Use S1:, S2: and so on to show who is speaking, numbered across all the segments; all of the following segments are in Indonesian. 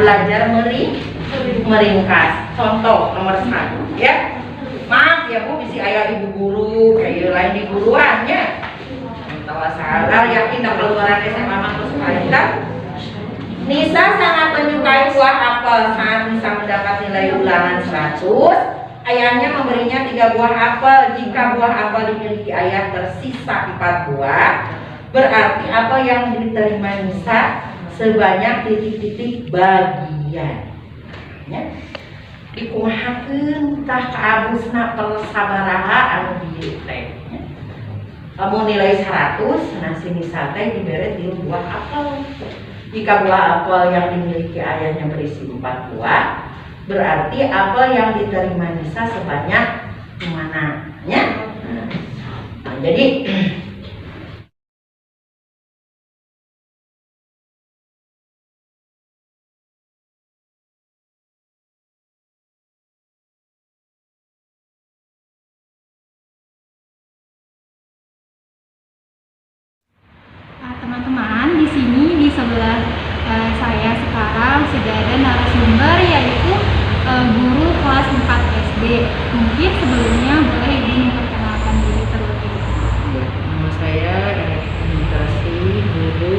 S1: belajar meringkas. Contoh nomor 1 ya. Maaf ya Bu, bisi ayah ibu guru kayak lain di guruannya. Tawa salah yakin dah keluaran SMA terus kita. Nisa sangat menyukai buah apel, sangat bisa mendapat nilai ulangan 100. Ayahnya memberinya 3 buah apel. Jika buah apel dimiliki ayah tersisa 4 buah, berarti apel yang diterima Nisa sebanyak titik-titik bagian. Ya. Dikumahakeun tah ka abusna pel sabaraha anu dieu teh. Lamun nilai 100, nah si Nisa teh dibere 3 buah apel. Jika buah apel yang dimiliki ayahnya berisi 4 buah, berarti apel yang diterima Nisa sebanyak mana? Ya? Nah, jadi
S2: teman-teman, di sini di sebelah saya sekarang sudah ada narasumber yaitu guru kelas 4 SD. Mungkin sebelumnya boleh Ibu memperkenalkan diri terlebih dahulu.
S1: nama saya Administrasi Guru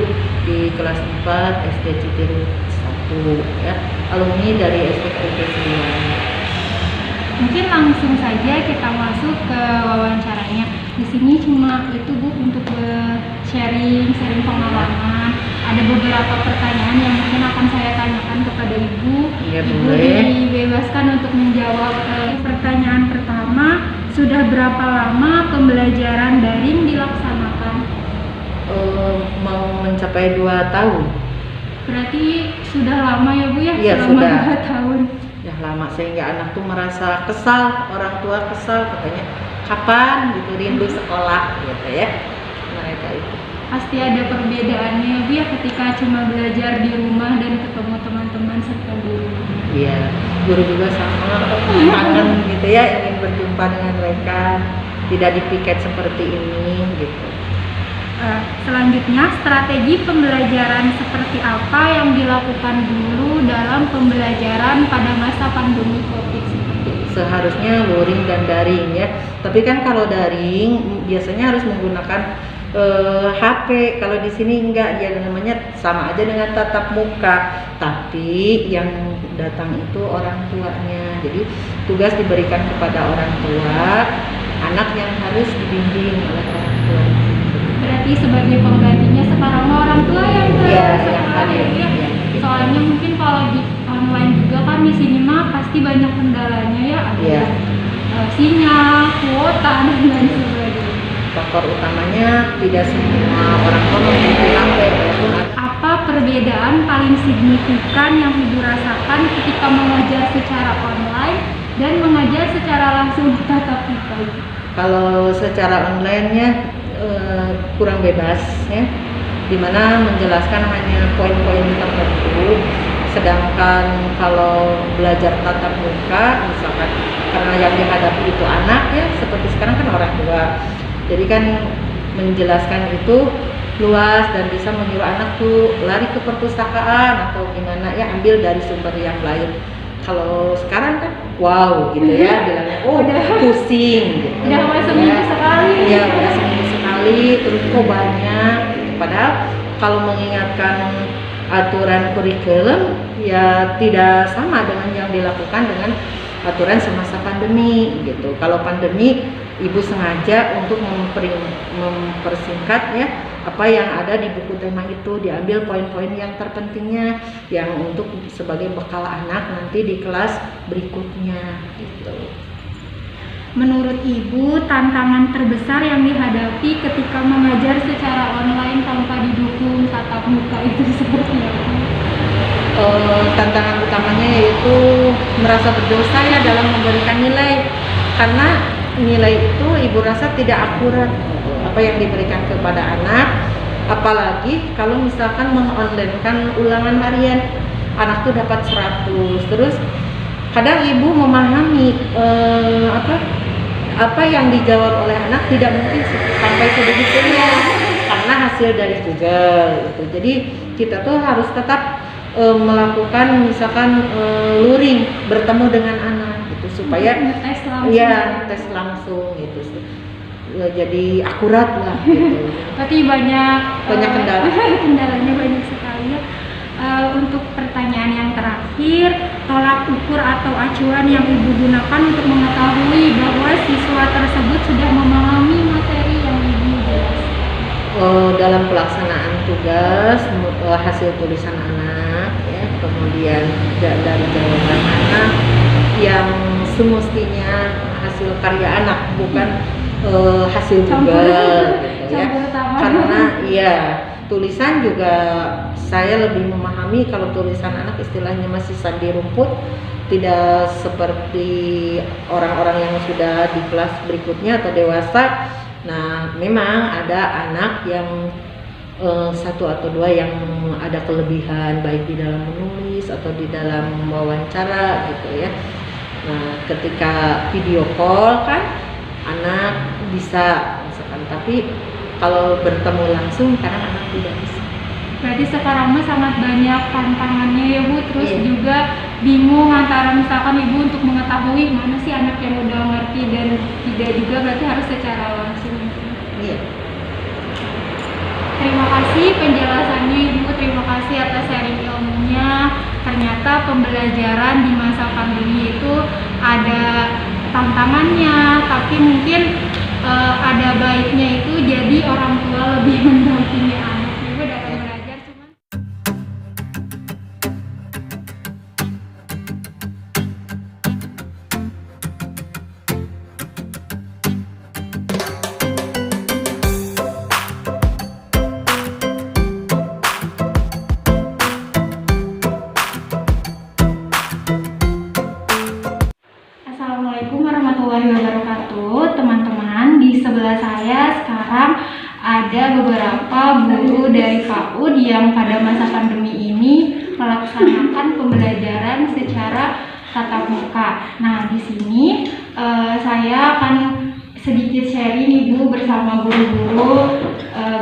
S1: di kelas 4 SD Citiru 1 ya, alumni dari STKUP 9.
S2: Mungkin langsung saja kita masuk ke wawancaranya. Di sini cuma itu Bu untuk sharing pengalaman. Ada beberapa pertanyaan yang mungkin akan saya tanyakan kepada Ibu.
S1: Iya,
S2: Ibu
S1: boleh.
S2: dibebaskan untuk menjawab. Pertanyaan pertama, sudah berapa lama pembelajaran daring dilaksanakan?
S1: Mau mencapai 2 tahun.
S2: Berarti sudah lama ya Bu ya?
S1: Iya,
S2: selama
S1: sudah.
S2: 2 tahun.
S1: Ya lama, sehingga anak tuh merasa kesal, orang tua kesal, katanya kapan gitu, rindu sekolah gitu ya mereka itu.
S2: Pasti ada perbedaannya ya Bu ya ketika cuma belajar di rumah dan ketemu teman-teman serta guru.
S1: Iya, guru juga sama, kangen gitu ya, ingin berjumpa dengan mereka, tidak dipiket seperti ini gitu.
S2: Selanjutnya, strategi pembelajaran seperti apa yang dilakukan guru dalam pembelajaran pada masa pandemi COVID seperti ini?
S1: Seharusnya luring dan daring ya, tapi kan kalau daring biasanya harus menggunakan HP. Kalau di sini enggak, dia namanya sama aja dengan tatap muka, tapi yang datang itu orang tuanya. Jadi tugas diberikan kepada orang tua, anak yang harus dibimbing oleh orang tua.
S2: Berarti sebagai penggantinya sekarang orang tua yang
S1: yang hadir.
S2: ya.
S1: Ya.
S2: Soalnya mungkin kalau di online juga kan di sini mah pasti banyak kendalanya ya, ada
S1: Iya.
S2: Sinyal, kuota dan lain sebagainya.
S1: Faktor utamanya tidak semua orang tua memiliki HP, walaupun
S2: Apa perbedaan paling signifikan yang Ibu rasakan ketika mengajar secara online dan mengajar secara langsung tatap muka?
S1: kalau secara online-nya kurang bebas ya, dimana menjelaskan hanya poin-poin tertentu, sedangkan kalau belajar tatap muka misalkan karena yang dihadapi itu anak ya, seperti sekarang kan orang tua, jadi kan menjelaskan itu luas dan bisa menyuruh anak tuh lari ke perpustakaan atau gimana ya, ambil dari sumber yang lain. Kalau sekarang kan wow gitu ya, bilangnya oh udah pusing gitu.
S2: Udah seminggu sekali.
S1: Iya, udah seminggu sekali, terus kok banyak. Padahal kalau mengingatkan aturan kurikulum ya tidak sama dengan yang dilakukan dengan aturan semasa pandemi gitu. Kalau pandemi Ibu sengaja untuk mempersingkat ya apa yang ada di buku tema itu, diambil poin-poin yang terpentingnya yang untuk sebagai bekal anak nanti di kelas berikutnya gitu.
S2: Menurut Ibu, tantangan terbesar yang dihadapi ketika mengajar secara online tanpa didukung tatap muka itu seperti apa?
S1: Tantangan utamanya yaitu merasa berdosa ya dalam memberikan nilai, karena nilai itu Ibu rasa tidak akurat apa yang diberikan kepada anak, apalagi kalau misalkan mengonlinekan ulangan harian, anak tuh dapat 100, terus kadang Ibu memahami apa yang dijawab oleh anak tidak mungkin sampai sebegitunya karena hasil dari Google gitu. Jadi kita tuh harus tetap melakukan misalkan luring bertemu dengan anak gitu supaya
S2: Ngetes langsung.
S1: ya tes langsung gitu. Jadi akurat lah gitu.
S2: Berarti banyak
S1: Kendala.
S2: kendalanya banyak sekali ya. Untuk pertanyaan yang terakhir, tolak ukur atau acuan yang Ibu gunakan untuk mengetahui bahwa siswa tersebut sudah memahami materi yang Ibu jelaskan.
S1: Dalam pelaksanaan tugas, hasil tulisan anak ya, kemudian dari jawaban anak yang semestinya hasil karya anak, bukan hasil Google gitu ya. Karena ya tulisan juga saya lebih memahami kalau tulisan anak istilahnya masih sandi rumput, tidak seperti orang-orang yang sudah di kelas berikutnya atau dewasa. Nah, memang ada anak yang satu atau dua yang ada kelebihan baik di dalam menulis atau di dalam wawancara gitu ya. Nah, ketika video call kan anak bisa misalkan, tapi kalau bertemu langsung kadang anak tidak bisa.
S2: Berarti sekarang mah sangat banyak tantangannya ya Bu, terus
S1: Iya.
S2: juga bingung antara misalkan Ibu untuk mengetahui mana sih anak yang udah ngerti dan tidak juga, berarti harus secara langsung.
S1: Iya.
S2: Terima kasih penjelasannya Ibu, terima kasih atas sharing ilmunya. Ternyata pembelajaran di masa pandemi itu ada tantangannya, tapi mungkin ada baiknya itu jadi orang tua lebih mendampingi anak juga dalam belajar. Assalamualaikum warahmatullahi wabarakatuh, teman-teman. Di sebelah saya sekarang ada beberapa guru dari PAUD yang pada masa pandemi ini melaksanakan pembelajaran secara tatap muka. Nah, di sini saya akan sedikit sharing Ibu bersama guru-guru,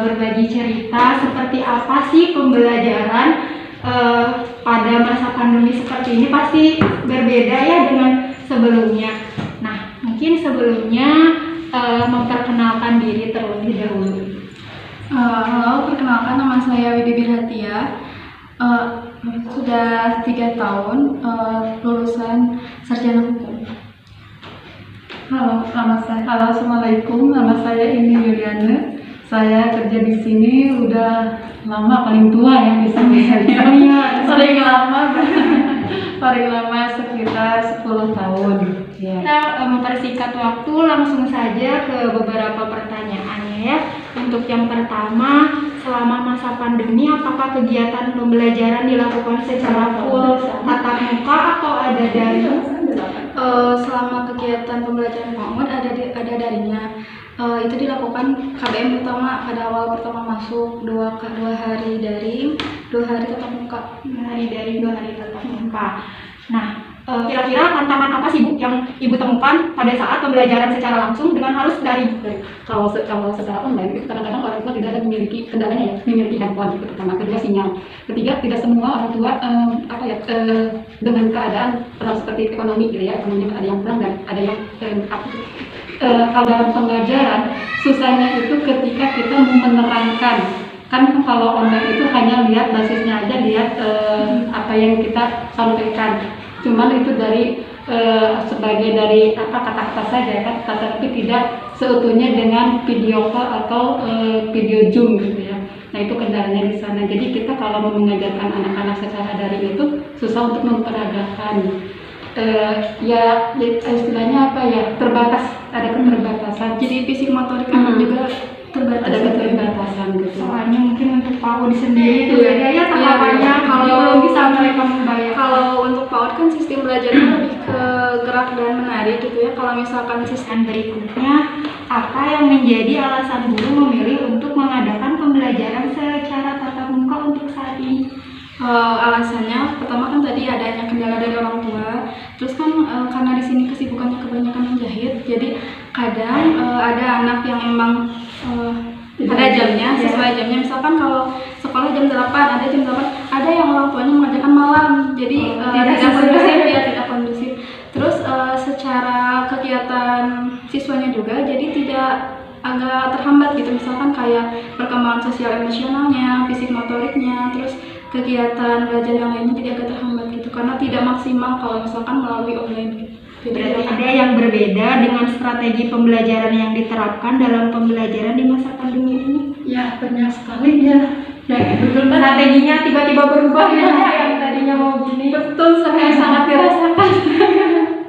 S2: berbagi cerita seperti apa sih pembelajaran pada masa pandemi seperti ini. Pasti berbeda ya dengan sebelumnya. Nah, mungkin sebelumnya memperkenalkan diri terlebih dahulu.
S3: Halo, perkenalkan nama saya Widi Birhatia. Sudah 3 tahun lulusan sarjana hukum. Halo, assalamualaikum. Nama saya Indi Yuliana. Saya kerja di sini udah lama, paling tua ya di sini. Paling lama sekitar 10 tahun. Ya.
S2: Kita mempersingkat waktu, langsung saja ke beberapa pertanyaannya ya. Untuk yang pertama, selama masa pandemi apakah kegiatan pembelajaran dilakukan secara full tatap muka atau ada daring?
S3: Selama kegiatan pembelajaran PAUD ada darinya. Itu dilakukan KBM pertama pada awal pertama masuk 2 hari daring, 2 hari tatap muka.
S2: 2 hari daring, 2 hari tatap muka. Nah, kira-kira tantangan apa sih Bu yang Ibu temukan pada saat pembelajaran secara langsung dengan harus daring?
S3: Kalau secara online itu kadang-kadang orang tua tidak ada memiliki kendalanya ya, memiliki handphone itu pertama, kedua sinyal, ketiga tidak semua orang tua dengan keadaan seperti ekonomi gitu ya, ekonominya ada yang kurang dan ada yang kalau dalam pembelajaran susahnya itu ketika kita mau menerangkan kan kalau online itu hanya lihat basisnya aja, lihat apa yang kita sampaikan, cuman itu dari sebagai dari kata-kata saja kan, tapi tidak seutuhnya dengan video call atau video zoom gitu ya. Nah itu kendalanya di sana. Jadi kita kalau mau mengajarkan anak-anak secara daring itu susah untuk memperagakan. Ya istilahnya apa ya, terbatas, ada keterbatasan.
S2: Jadi fisik motorik juga terbatas.
S3: Ada keterbatasan gitu.
S2: Soalnya mungkin untuk PAUD sendiri itu beda ya tahapannya, kalau belum bisa mereka membayar.
S3: Kalau untuk PAUD kan sistem belajarnya lebih ke gerak dan menari gitu ya. Kalau misalkan sistem
S2: Berikutnya, apa yang menjadi alasan guru memilih untuk mengadakan pembelajaran secara tatap muka untuk saat ini?
S3: alasannya pertama kan tadi adanya kendala dari orang tua, terus kan karena di sini kesibukannya kebanyakan menjahit, jadi kadang ada anak yang emang ada jamnya, sesuai jamnya. Misalkan kalau sekolah jam 8, ada jam 8, ada
S4: ada yang orang tuanya mengajarkan malam, jadi tidak kondusif ya, tidak kondusif. Terus secara kegiatan siswanya juga jadi tidak agak terhambat gitu, misalkan kayak perkembangan sosial emosionalnya, fisik motoriknya, terus kegiatan belajar yang lainnya tidak agak terhambat gitu karena tidak maksimal kalau misalkan melalui online gitu.
S2: Berarti ada yang berbeda dengan strategi pembelajaran yang diterapkan dalam pembelajaran di masa pandemi ini.
S3: Ya, banyak sekali ya. Ya, betul kan?
S2: Strateginya tiba-tiba berubah ya, yang tadinya mau gini.
S4: Betul, sangat dirasakan.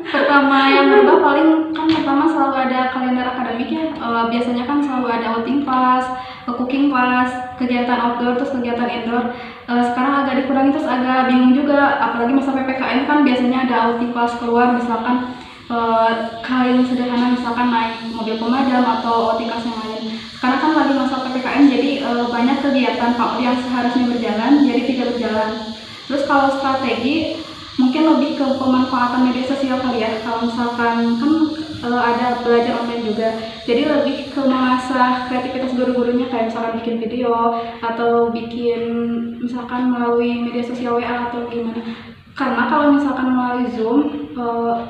S4: Pertama yang berubah paling kan pertama selalu ada kalender akademik ya. Biasanya kan selalu ada outing class, cooking class, kegiatan outdoor, terus kegiatan indoor. Sekarang agak dikurangi, terus agak bingung juga, apalagi masa PPKM kan biasanya ada outing class keluar, misalkan hal yang sederhana, misalkan naik mobil pemadam atau outing class yang lain. Karena kan lagi masa PPKM, jadi banyak kegiatan yang seharusnya berjalan jadi tidak berjalan. Terus kalau strategi mungkin lebih ke pemanfaatan media sosial kali ya. Kalau misalkan kan ada belajar online juga, jadi lebih ke mengasah kreativitas guru-gurunya, kayak misalkan bikin video atau bikin misalkan melalui media sosial WA atau gimana. Karena kalau misalkan melalui Zoom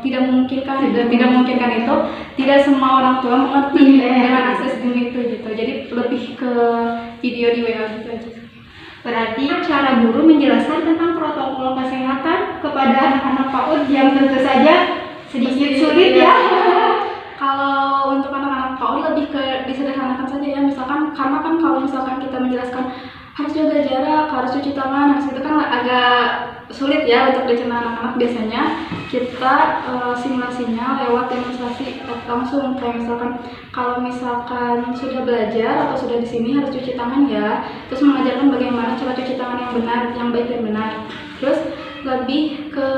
S4: tidak memungkinkan itu, tidak semua orang tua mengerti dengan akses Zoom itu gitu. Jadi lebih ke video di WA gitu aja.
S2: Berarti cara guru menjelaskan tentang protokol kesehatan kepada anak-anak PAUD yang tentu saja sedikit sulit ya.
S4: Kalau untuk anak-anak PAUD lebih ke disederhanakan saja ya, misalkan karena kan kalau misalkan kita menjelaskan harus jaga jarak, harus cuci tangan, harus itu kan agak sulit ya untuk dicerna anak-anak. Biasanya kita simulasinya lewat demonstrasi langsung, kayak misalkan kalau misalkan sudah belajar atau sudah di sini harus cuci tangan ya, terus mengajarkan bagaimana cara cuci tangan yang benar, yang baik dan benar. Terus lebih ke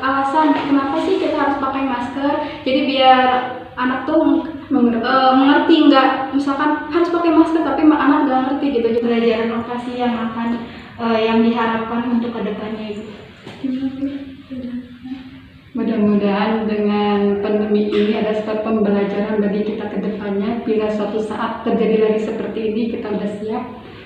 S4: alasan kenapa sih kita harus pakai masker, jadi biar anak tuh mengerti, nggak misalkan harus pakai masker tapi anak nggak ngerti gitu. Jadi
S2: Pelajaran lokasi yang akan yang diharapkan untuk kedepannya itu.
S3: Mudah-mudahan dengan pandemi ini ada sebab pembelajaran bagi kita ke depannya. Bila suatu saat terjadi lagi seperti ini, kita sudah siap.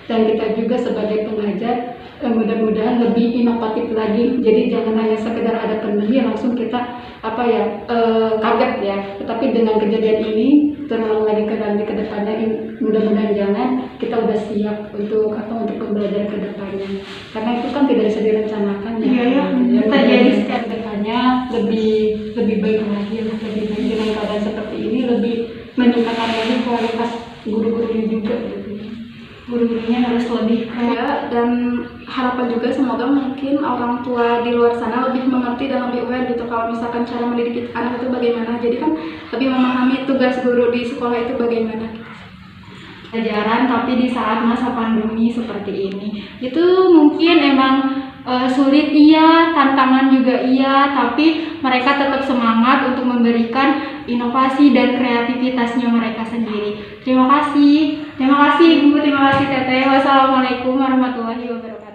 S3: Dan kita juga sebagai pengajar mudah-mudahan lebih inovatif lagi. Jadi jangan hanya sekedar ada pandemi langsung kita kaget ya. Tetapi dengan kejadian ini terulang lagi ke depannya, mudah-mudahan jangan, kita udah siap untuk pembelajaran ke depannya. Karena itu kan tidak bisa direncanakan ya.
S2: Iya,
S3: Terjadi setiap depannya lebih baik lagi, lebih baik dengan keadaan seperti ini, lebih meningkatkan lagi kualitas guru-gurunya juga gitu.
S2: Guru-gurunya harus lebih
S4: ya, dan harapan juga semoga mungkin orang tua di luar sana lebih mengerti dan lebih aware gitu kalau misalkan cara mendidik anak itu bagaimana, jadi kan lebih memahami tugas guru di sekolah itu bagaimana.
S2: pelajaran, tapi di saat masa pandemi seperti ini itu mungkin emang sulit iya, tantangan juga iya, tapi mereka tetap semangat untuk memberikan inovasi dan kreativitasnya mereka sendiri. Terima kasih Ibu, terima kasih Teteh. Wassalamualaikum warahmatullahi wabarakatuh.